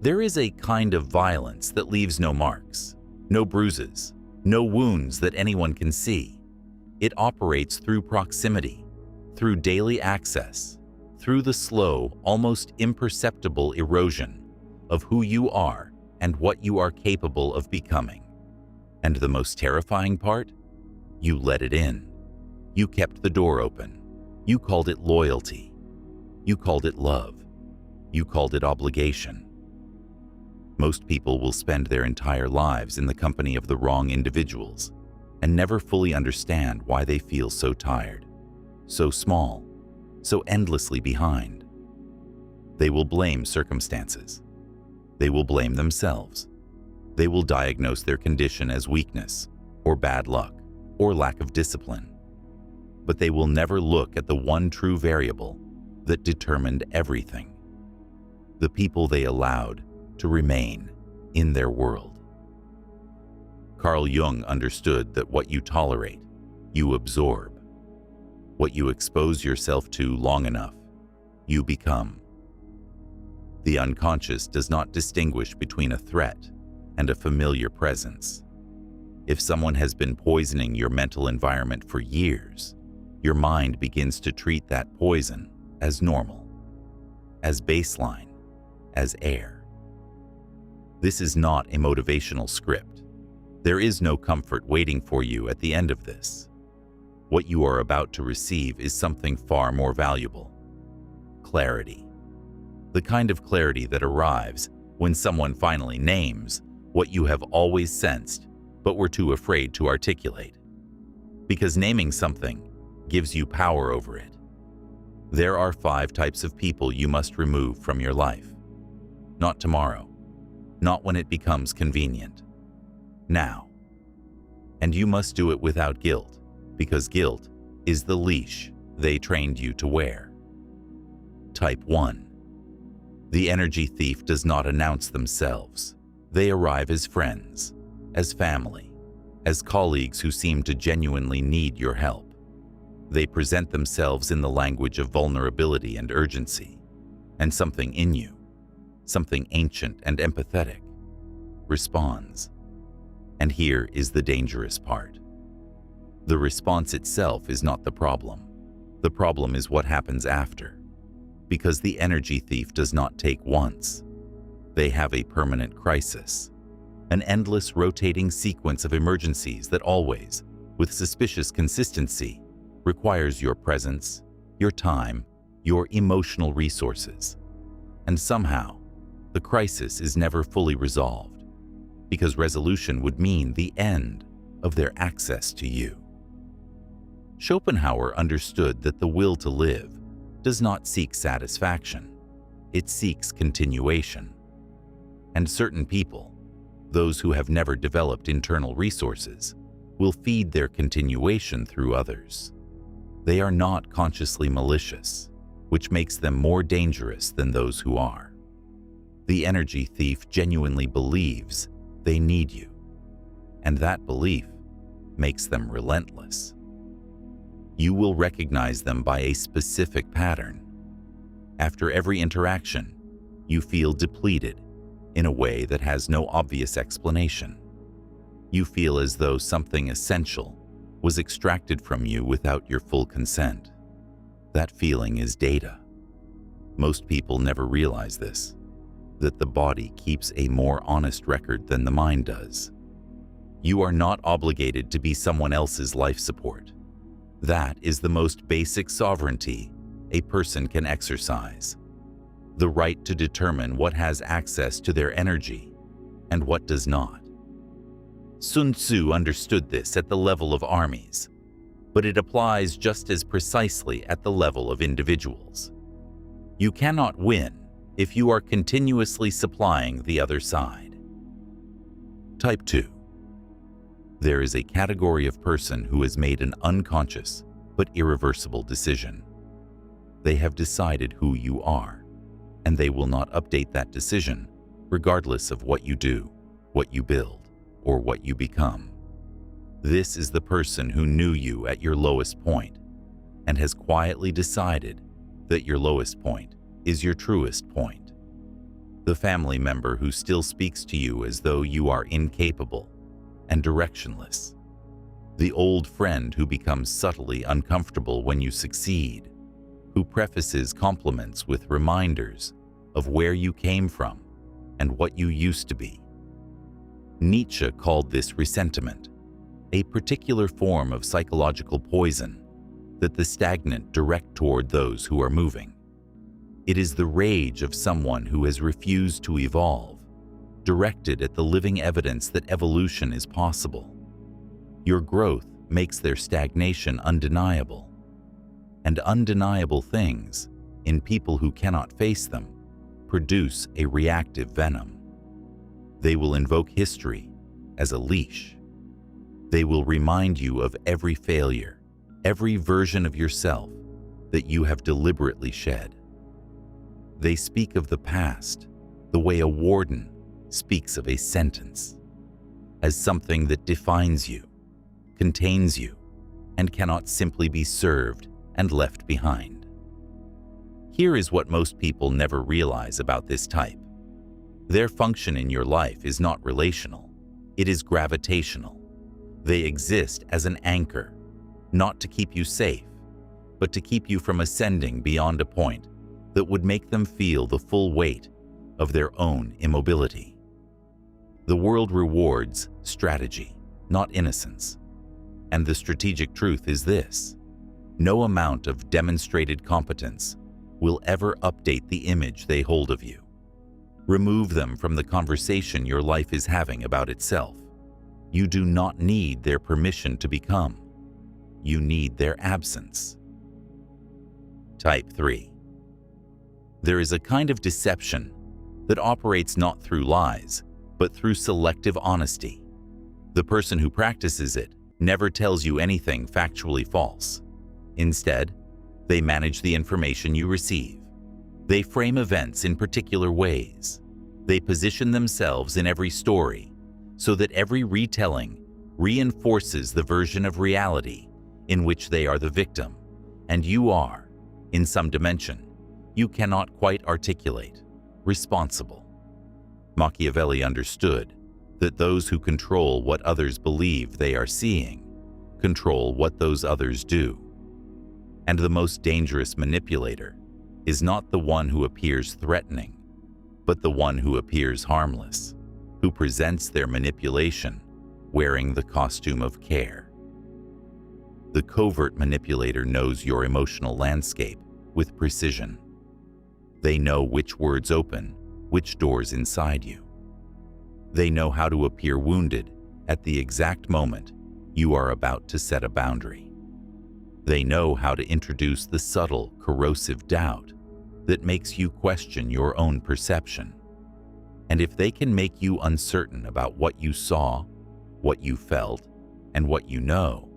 There is a kind of violence that leaves no marks, no bruises, no wounds that anyone can see. It operates through proximity, through daily access, through the slow, almost imperceptible erosion of who you are and what you are capable of becoming. And the most terrifying part? You let it in. You kept the door open. You called it loyalty. You called it love. You called it obligation. Most people will spend their entire lives in the company of the wrong individuals and never fully understand why they feel so tired, so small, so endlessly behind. They will blame circumstances. They will blame themselves. They will diagnose their condition as weakness, or bad luck, or lack of discipline. But they will never look at the one true variable that determined everything: the people they allowed to remain in their world. Carl Jung understood that what you tolerate, you absorb. What you expose yourself to long enough, you become. The unconscious does not distinguish between a threat and a familiar presence. If someone has been poisoning your mental environment for years, your mind begins to treat that poison as normal, as baseline, as air. This is not a motivational script. There is no comfort waiting for you at the end of this. What you are about to receive is something far more valuable: clarity. The kind of clarity that arrives when someone finally names what you have always sensed but were too afraid to articulate. Because naming something gives you power over it. There are 5 types of people you must remove from your life. Not tomorrow. Not when it becomes convenient. Now. And you must do it without guilt, because guilt is the leash they trained you to wear. Type 1. The energy thief does not announce themselves. They arrive as friends, as family, as colleagues who seem to genuinely need your help. They present themselves in the language of vulnerability and urgency, and something in you, something ancient and empathetic, responds. And here is the dangerous part. The response itself is not the problem. The problem is what happens after. Because the energy thief does not take once. They have a permanent crisis, an endless rotating sequence of emergencies that always, with suspicious consistency, requires your presence, your time, your emotional resources. And somehow, the crisis is never fully resolved, because resolution would mean the end of their access to you. Schopenhauer understood that the will to live does not seek satisfaction, it seeks continuation. And certain people, those who have never developed internal resources, will feed their continuation through others. They are not consciously malicious, which makes them more dangerous than those who are. The energy thief genuinely believes they need you, and that belief makes them relentless. You will recognize them by a specific pattern. After every interaction, you feel depleted in a way that has no obvious explanation. You feel as though something essential was extracted from you without your full consent. That feeling is data. Most people never realize this, that the body keeps a more honest record than the mind does. You are not obligated to be someone else's life support. That is the most basic sovereignty a person can exercise. The right to determine what has access to their energy and what does not. Sun Tzu understood this at the level of armies, but it applies just as precisely at the level of individuals. You cannot win if you are continuously supplying the other side. Type 2. There is a category of person who has made an unconscious but irreversible decision. They have decided who you are, and they will not update that decision regardless of what you do, what you build, or what you become. This is the person who knew you at your lowest point and has quietly decided that your lowest point is your truest point. The family member who still speaks to you as though you are incapable and directionless. The old friend who becomes subtly uncomfortable when you succeed, who prefaces compliments with reminders of where you came from and what you used to be. Nietzsche called this resentment, a particular form of psychological poison that the stagnant direct toward those who are moving. It is the rage of someone who has refused to evolve, directed at the living evidence that evolution is possible. Your growth makes their stagnation undeniable, and undeniable things, in people who cannot face them, produce a reactive venom. They will invoke history as a leash. They will remind you of every failure, every version of yourself that you have deliberately shed. They speak of the past the way a warden speaks of a sentence, as something that defines you, contains you, and cannot simply be served and left behind. Here is what most people never realize about this type. Their function in your life is not relational, it is gravitational. They exist as an anchor, not to keep you safe, but to keep you from ascending beyond a point that would make them feel the full weight of their own immobility. The world rewards strategy, not innocence. And the strategic truth is this: no amount of demonstrated competence will ever update the image they hold of you. Remove them from the conversation your life is having about itself. You do not need their permission to become. You need their absence. Type 3. There is a kind of deception that operates not through lies, but through selective honesty. The person who practices it never tells you anything factually false. Instead, they manage the information you receive. They frame events in particular ways. They position themselves in every story so that every retelling reinforces the version of reality in which they are the victim, and you are, in some dimension, you cannot quite articulate, responsible. Machiavelli understood that those who control what others believe they are seeing control what those others do. And the most dangerous manipulator is not the one who appears threatening, but the one who appears harmless, who presents their manipulation wearing the costume of care. The covert manipulator knows your emotional landscape with precision. They know which words open which doors inside you. They know how to appear wounded at the exact moment you are about to set a boundary. They know how to introduce the subtle, corrosive doubt that makes you question your own perception. And if they can make you uncertain about what you saw, what you felt, and what you know,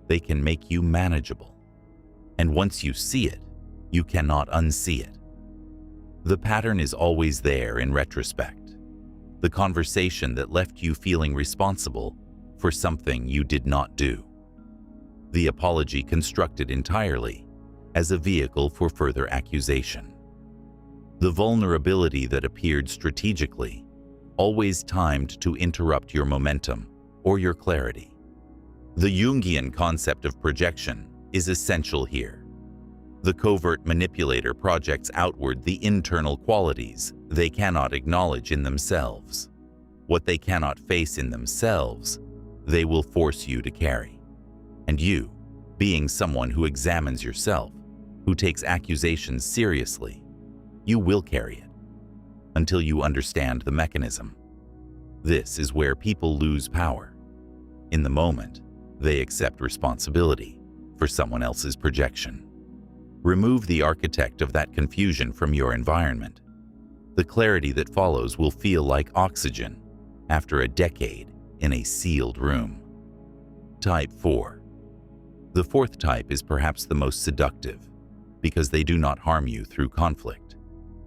they can make you manageable. And once you see it, you cannot unsee it. The pattern is always there in retrospect. The conversation that left you feeling responsible for something you did not do. The apology constructed entirely as a vehicle for further accusation. The vulnerability that appeared strategically, always timed to interrupt your momentum or your clarity. The Jungian concept of projection is essential here. The covert manipulator projects outward the internal qualities they cannot acknowledge in themselves. What they cannot face in themselves, they will force you to carry. And you, being someone who examines yourself, who takes accusations seriously, you will carry it until you understand the mechanism. This is where people lose power. In the moment, they accept responsibility for someone else's projection. Remove the architect of that confusion from your environment. The clarity that follows will feel like oxygen after a decade in a sealed room. Type 4. The fourth type is perhaps the most seductive because they do not harm you through conflict.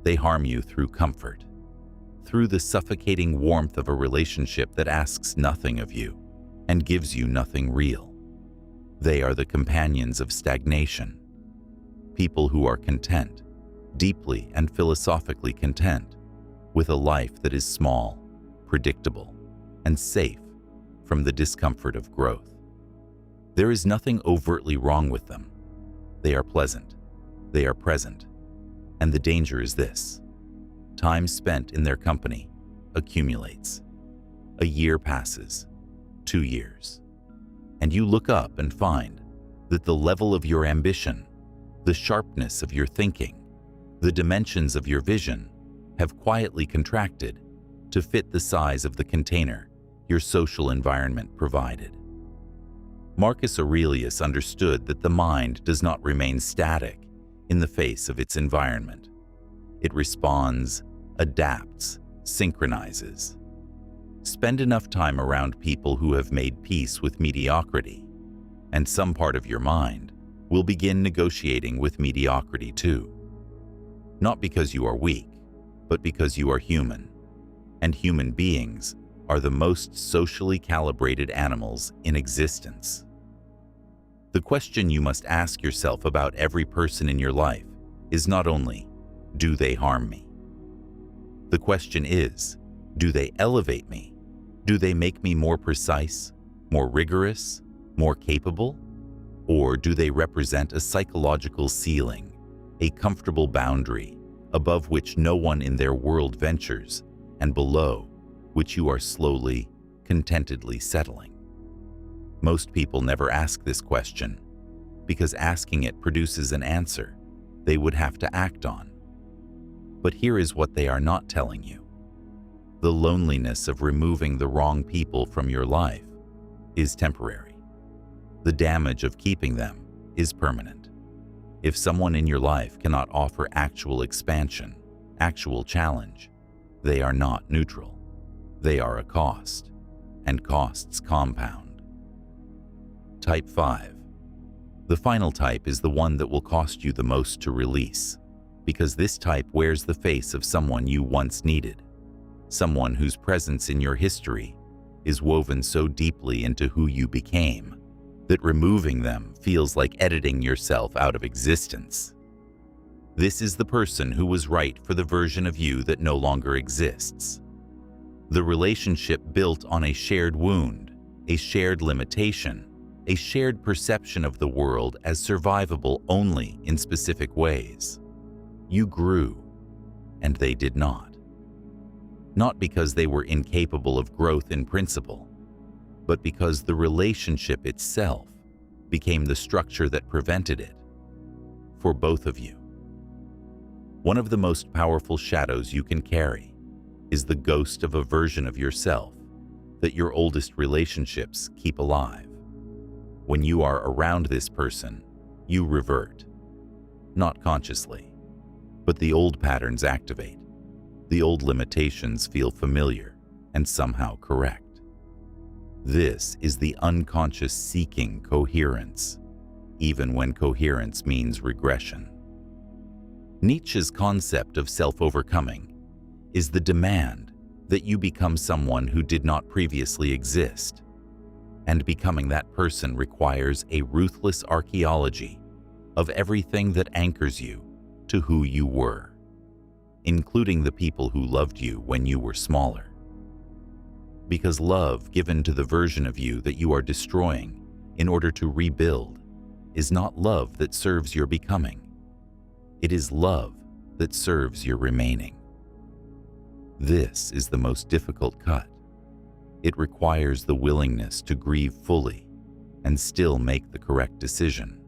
They harm you through comfort, through the suffocating warmth of a relationship that asks nothing of you and gives you nothing real. They are the companions of stagnation. People who are content, deeply and philosophically content, with a life that is small, predictable, and safe from the discomfort of growth. There is nothing overtly wrong with them. They are pleasant, they are present, and the danger is this: time spent in their company accumulates. A year passes, 2 years, and you look up and find that the level of your ambition, the sharpness of your thinking, the dimensions of your vision have quietly contracted to fit the size of the container your social environment provided. Marcus Aurelius understood that the mind does not remain static in the face of its environment. It responds, adapts, synchronizes. Spend enough time around people who have made peace with mediocrity, and some part of your mind will begin negotiating with mediocrity too. Not because you are weak, but because you are human, and human beings are the most socially calibrated animals in existence. The question you must ask yourself about every person in your life is not only, do they harm me? The question is, do they elevate me? Do they make me more precise, more rigorous, more capable? Or do they represent a psychological ceiling, a comfortable boundary above which no one in their world ventures, and below which you are slowly, contentedly settling? Most people never ask this question, because asking it produces an answer they would have to act on. But here is what they are not telling you. The loneliness of removing the wrong people from your life is temporary. The damage of keeping them is permanent. If someone in your life cannot offer actual expansion, actual challenge, they are not neutral. They are a cost, and costs compound. Type 5. The final type is the one that will cost you the most to release, because this type wears the face of someone you once needed, someone whose presence in your history is woven so deeply into who you became that removing them feels like editing yourself out of existence. This is the person who was right for the version of you that no longer exists. The relationship built on a shared wound, a shared limitation, a shared perception of the world as survivable only in specific ways. You grew, and they did not. Not because they were incapable of growth in principle, but because the relationship itself became the structure that prevented it for both of you. One of the most powerful shadows you can carry is the ghost of a version of yourself that your oldest relationships keep alive. When you are around this person, you revert, not consciously, but the old patterns activate. The old limitations feel familiar and somehow correct. This is the unconscious seeking coherence, even when coherence means regression. Nietzsche's concept of self-overcoming is the demand that you become someone who did not previously exist, and becoming that person requires a ruthless archaeology of everything that anchors you to who you were, including the people who loved you when you were smaller. Because love given to the version of you that you are destroying in order to rebuild is not love that serves your becoming. It is love that serves your remaining. This is the most difficult cut. It requires the willingness to grieve fully and still make the correct decision,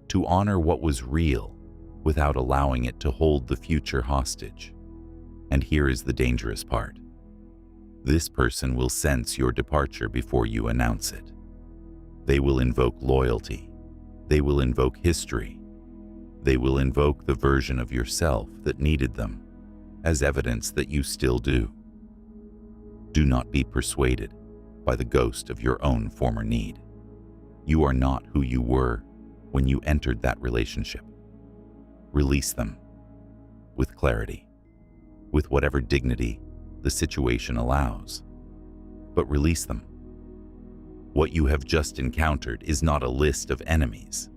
to honor what was real without allowing it to hold the future hostage. And here is the dangerous part. This person will sense your departure before you announce it. They will invoke loyalty. They will invoke history. They will invoke the version of yourself that needed them as evidence that you still do. Do not be persuaded by the ghost of your own former need. You are not who you were when you entered that relationship. Release them with clarity, with whatever dignity the situation allows, but release them. What you have just encountered is not a list of enemies.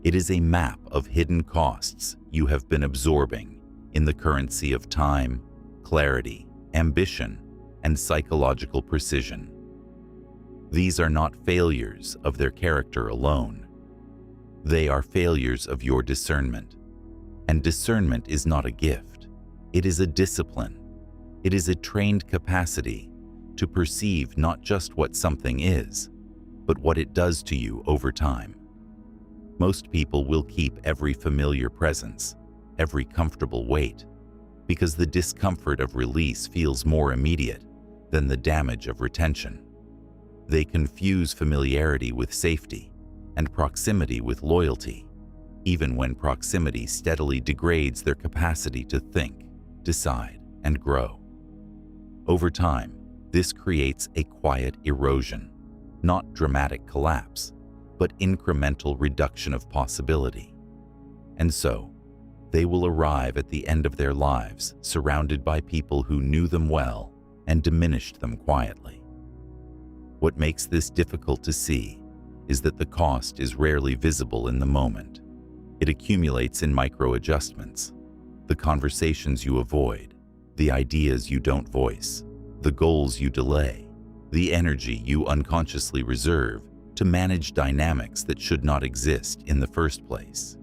It is a map of hidden costs you have been absorbing in the currency of time, clarity, ambition, and psychological precision. These are not failures of their character alone. They are failures of your discernment. And discernment is not a gift. It is a discipline. It is a trained capacity to perceive not just what something is, but what it does to you over time. Most people will keep every familiar presence, every comfortable weight, because the discomfort of release feels more immediate than the damage of retention. They confuse familiarity with safety and proximity with loyalty, even when proximity steadily degrades their capacity to think, decide, and grow. Over time, this creates a quiet erosion, not dramatic collapse, but incremental reduction of possibility. And so, they will arrive at the end of their lives surrounded by people who knew them well and diminished them quietly. What makes this difficult to see is that the cost is rarely visible in the moment. It accumulates in micro-adjustments, the conversations you avoid, the ideas you don't voice, the goals you delay, the energy you unconsciously reserve to manage dynamics that should not exist in the first place.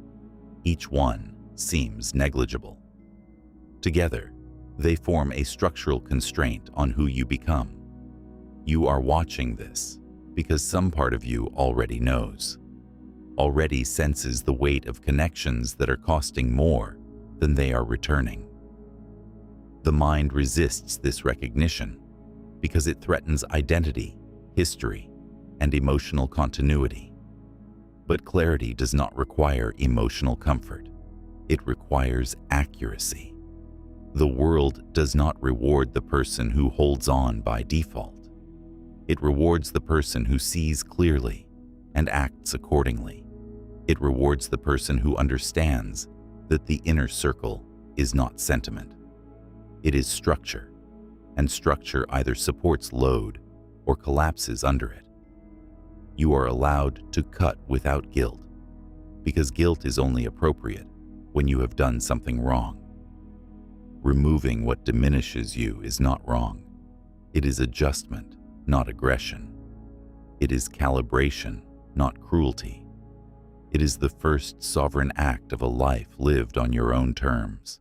Each one seems negligible. Together, they form a structural constraint on who you become. You are watching this because some part of you already knows, already senses the weight of connections that are costing more than they are returning. The mind resists this recognition because it threatens identity, history, and emotional continuity. But clarity does not require emotional comfort. It requires accuracy. The world does not reward the person who holds on by default. It rewards the person who sees clearly and acts accordingly. It rewards the person who understands that the inner circle is not sentiment. It is structure, and structure either supports load or collapses under it. You are allowed to cut without guilt, because guilt is only appropriate when you have done something wrong. Removing what diminishes you is not wrong. It is adjustment, not aggression. It is calibration, not cruelty. It is the first sovereign act of a life lived on your own terms.